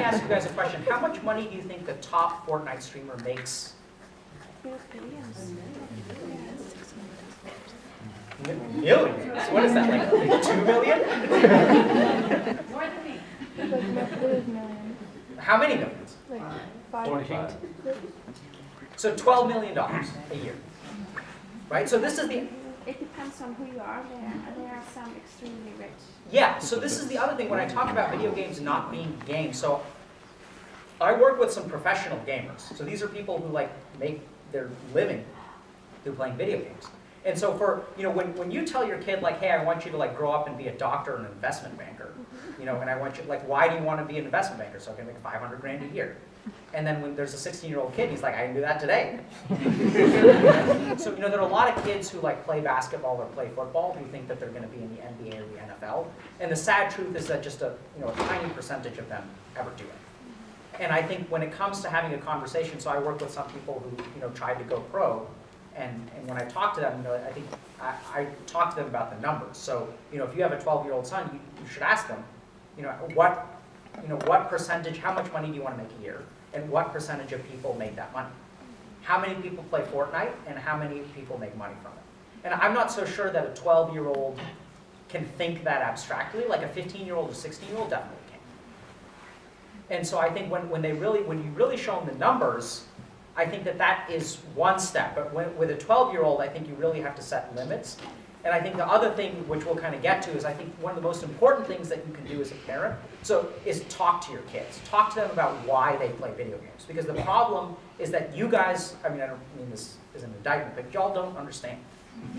ask you guys a question. How much money do you think the top Fortnite streamer makes? Millions. What is that, like 2 million? More than me. How many millions? Like 45. So $12 million a year. Right? So this is the, It depends on who you are. There are some extremely rich. yeah, so this is the other thing when I talk about video games not being games. So I work with some professional gamers. So these are people who like make their living through playing video games. And so for, when you tell your kid like, hey, I want you to like grow up and be a doctor and an investment banker, and I want you, like, why do you want to be an investment banker? So I can make 500 grand a year. And then when there's a 16-year-old kid, he's like, I can do that today. So, there are a lot of kids who like play basketball or play football who think that they're going to be in the NBA or the NFL. And the sad truth is that just a tiny percentage of them ever do it. And I think when it comes to having a conversation, so I work with some people who, tried to go pro, and when I talk to them, I think I talk to them about the numbers. So, if you have a 12-year-old son, you should ask them, what percentage, how much money do you want to make a year? And what percentage of people make that money? How many people play Fortnite, and how many people make money from it? And I'm not so sure that a 12-year-old can think that abstractly, like a 15-year-old or 16-year-old definitely can. And so I think when you really show them the numbers, I think that is one step. But with a 12-year-old, I think you really have to set limits. And I think the other thing, which we'll kind of get to, is I think one of the most important things that you can do as a parent, is talk to your kids. Talk to them about why they play video games. Because the problem is that you guys, I don't mean this as an indictment, but y'all don't understand.